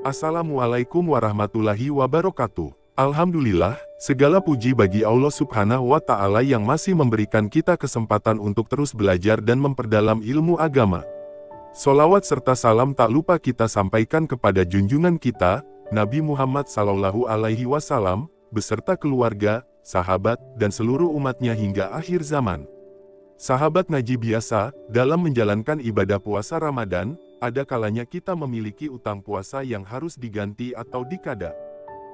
Assalamualaikum warahmatullahi wabarakatuh. Alhamdulillah, segala puji bagi Allah Subhanahu wa Ta'ala yang masih memberikan kita kesempatan untuk terus belajar dan memperdalam ilmu agama. Solawat serta salam tak lupa kita sampaikan kepada junjungan kita, Nabi Muhammad Sallallahu Alaihi Wasallam, beserta keluarga, sahabat, dan seluruh umatnya hingga akhir zaman. Sahabat ngaji biasa, dalam menjalankan ibadah puasa Ramadan, ada kalanya kita memiliki utang puasa yang harus diganti atau dikada.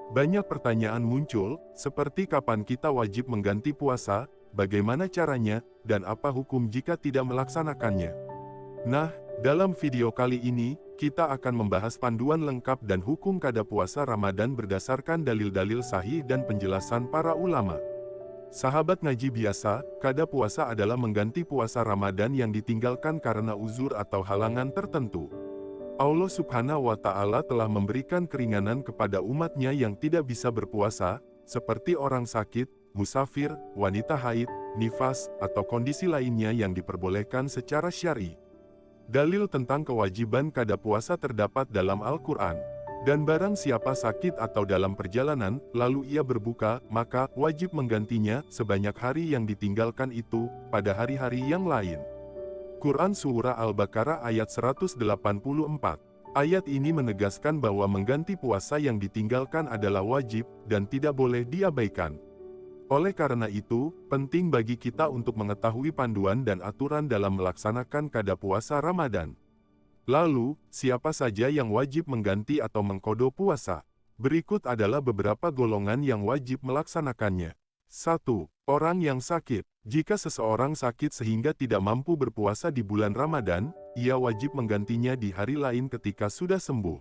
Banyak pertanyaan muncul, seperti kapan kita wajib mengganti puasa, bagaimana caranya, dan apa hukum jika tidak melaksanakannya. Nah, dalam video kali ini, kita akan membahas panduan lengkap dan hukum kada puasa Ramadan berdasarkan dalil-dalil sahih dan penjelasan para ulama. Sahabat ngaji biasa, kada puasa adalah mengganti puasa Ramadan yang ditinggalkan karena uzur atau halangan tertentu. Allah Subhanahu wa Ta'ala telah memberikan keringanan kepada umatnya yang tidak bisa berpuasa, seperti orang sakit, musafir, wanita haid, nifas, atau kondisi lainnya yang diperbolehkan secara syar'i. Dalil tentang kewajiban kada puasa terdapat dalam Al-Quran. Dan barang siapa sakit atau dalam perjalanan, lalu ia berbuka, maka wajib menggantinya sebanyak hari yang ditinggalkan itu, pada hari-hari yang lain. Quran Surah Al-Baqarah ayat 184. Ayat ini menegaskan bahwa mengganti puasa yang ditinggalkan adalah wajib, dan tidak boleh diabaikan. Oleh karena itu, penting bagi kita untuk mengetahui panduan dan aturan dalam melaksanakan kada puasa Ramadan. Lalu, siapa saja yang wajib mengganti atau mengqadha puasa? Berikut adalah beberapa golongan yang wajib melaksanakannya. 1. Orang yang sakit. Jika seseorang sakit sehingga tidak mampu berpuasa di bulan Ramadan, ia wajib menggantinya di hari lain ketika sudah sembuh.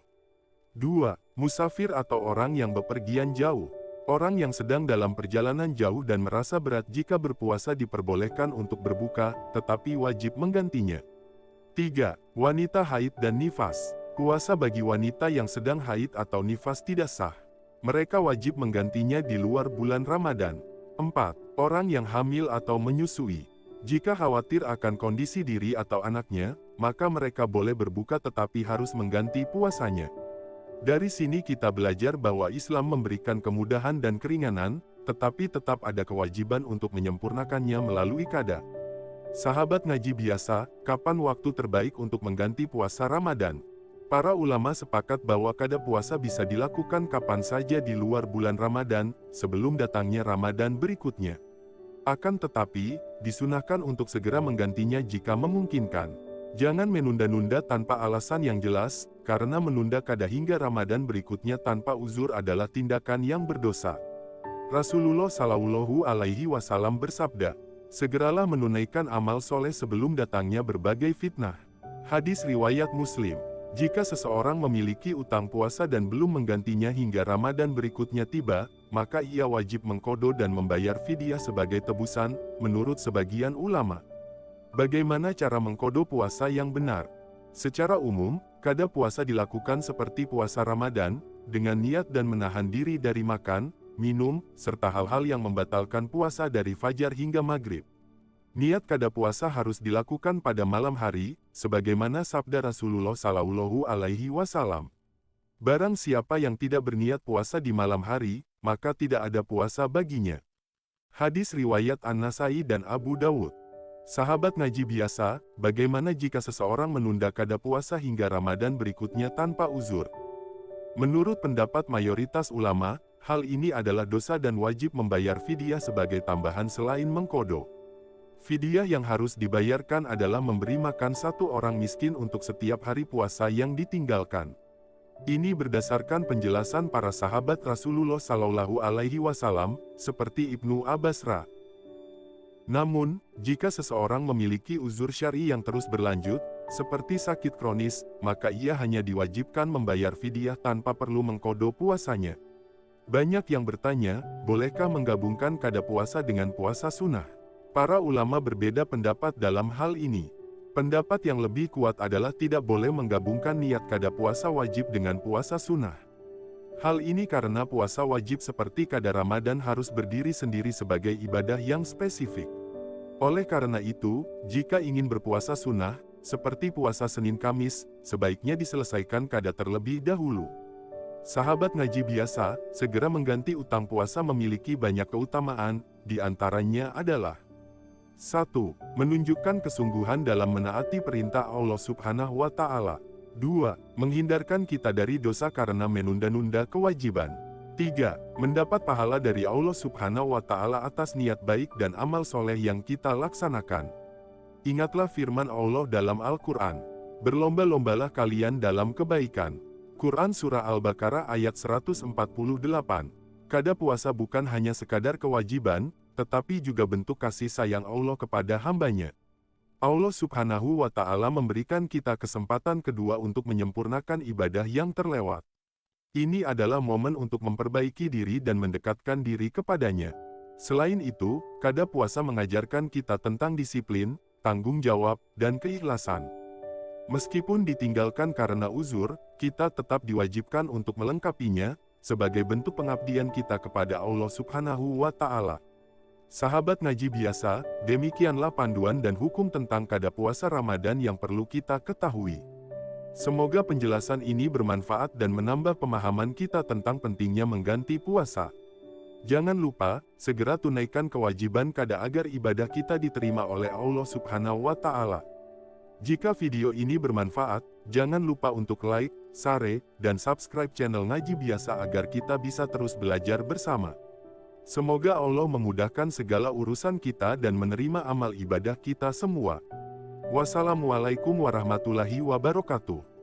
2. Musafir atau orang yang bepergian jauh. Orang yang sedang dalam perjalanan jauh dan merasa berat jika berpuasa diperbolehkan untuk berbuka, tetapi wajib menggantinya. 3. Wanita haid dan nifas. Puasa bagi wanita yang sedang haid atau nifas tidak sah. Mereka wajib menggantinya di luar bulan Ramadan. 4. Orang yang hamil atau menyusui. Jika khawatir akan kondisi diri atau anaknya, maka mereka boleh berbuka tetapi harus mengganti puasanya. Dari sini kita belajar bahwa Islam memberikan kemudahan dan keringanan, tetapi tetap ada kewajiban untuk menyempurnakannya melalui qada. Sahabat ngaji biasa, kapan waktu terbaik untuk mengganti puasa Ramadan? Para ulama sepakat bahwa kada puasa bisa dilakukan kapan saja di luar bulan Ramadan, sebelum datangnya Ramadan berikutnya. Akan tetapi, disunahkan untuk segera menggantinya jika memungkinkan. Jangan menunda-nunda tanpa alasan yang jelas, karena menunda kada hingga Ramadan berikutnya tanpa uzur adalah tindakan yang berdosa. Rasulullah Shallallahu Alaihi Wasallam bersabda, segeralah menunaikan amal soleh sebelum datangnya berbagai fitnah. Hadis riwayat Muslim. Jika seseorang memiliki utang puasa dan belum menggantinya hingga Ramadan berikutnya tiba, maka ia wajib mengqadha dan membayar fidyah sebagai tebusan, menurut sebagian ulama. Bagaimana cara mengqadha puasa yang benar? Secara umum, kada puasa dilakukan seperti puasa Ramadan, dengan niat dan menahan diri dari makan, minum, serta hal-hal yang membatalkan puasa dari fajar hingga maghrib. Niat kada puasa harus dilakukan pada malam hari, sebagaimana sabda Rasulullah Sallallahu Alaihi Wasallam. Barang siapa yang tidak berniat puasa di malam hari, maka tidak ada puasa baginya. Hadis riwayat An-Nasai dan Abu Dawud. Sahabat ngaji biasa, bagaimana jika seseorang menunda kada puasa hingga Ramadan berikutnya tanpa uzur? Menurut pendapat mayoritas ulama, hal ini adalah dosa dan wajib membayar fidyah sebagai tambahan selain mengqadha. Fidyah yang harus dibayarkan adalah memberi makan satu orang miskin untuk setiap hari puasa yang ditinggalkan. Ini berdasarkan penjelasan para sahabat Rasulullah Shallallahu Alaihi Wasallam, seperti Ibnu Abbasra. Namun, jika seseorang memiliki uzur syar'i yang terus berlanjut, seperti sakit kronis, maka ia hanya diwajibkan membayar fidyah tanpa perlu mengqadha puasanya. Banyak yang bertanya, bolehkah menggabungkan kada puasa dengan puasa sunnah? Para ulama berbeda pendapat dalam hal ini. Pendapat yang lebih kuat adalah tidak boleh menggabungkan niat kada puasa wajib dengan puasa sunnah. Hal ini karena puasa wajib seperti kada Ramadan harus berdiri sendiri sebagai ibadah yang spesifik. Oleh karena itu, jika ingin berpuasa sunnah, seperti puasa Senin Kamis, sebaiknya diselesaikan kada terlebih dahulu. Sahabat ngaji biasa, segera mengganti utang puasa memiliki banyak keutamaan, di antaranya adalah 1. Menunjukkan kesungguhan dalam menaati perintah Allah Subhanahu wa Ta'ala. 2. Menghindarkan kita dari dosa karena menunda-nunda kewajiban. 3. Mendapat pahala dari Allah Subhanahu wa Ta'ala atas niat baik dan amal soleh yang kita laksanakan. Ingatlah firman Allah dalam Al-Quran. Berlomba-lombalah kalian dalam kebaikan. Quran Surah Al-Baqarah ayat 148. Kada puasa bukan hanya sekadar kewajiban, tetapi juga bentuk kasih sayang Allah kepada hambanya. Allah Subhanahu wa Ta'ala memberikan kita kesempatan kedua untuk menyempurnakan ibadah yang terlewat. Ini adalah momen untuk memperbaiki diri dan mendekatkan diri kepadanya. Selain itu, kada puasa mengajarkan kita tentang disiplin, tanggung jawab, dan keikhlasan. Meskipun ditinggalkan karena uzur, kita tetap diwajibkan untuk melengkapinya, sebagai bentuk pengabdian kita kepada Allah Subhanahu wa Ta'ala. Sahabat ngaji biasa, demikianlah panduan dan hukum tentang kada puasa Ramadan yang perlu kita ketahui. Semoga penjelasan ini bermanfaat dan menambah pemahaman kita tentang pentingnya mengganti puasa. Jangan lupa, segera tunaikan kewajiban kada agar ibadah kita diterima oleh Allah Subhanahu wa Ta'ala. Jika video ini bermanfaat, jangan lupa untuk like, share, dan subscribe channel Ngaji Biasa agar kita bisa terus belajar bersama. Semoga Allah memudahkan segala urusan kita dan menerima amal ibadah kita semua. Wassalamualaikum warahmatullahi wabarakatuh.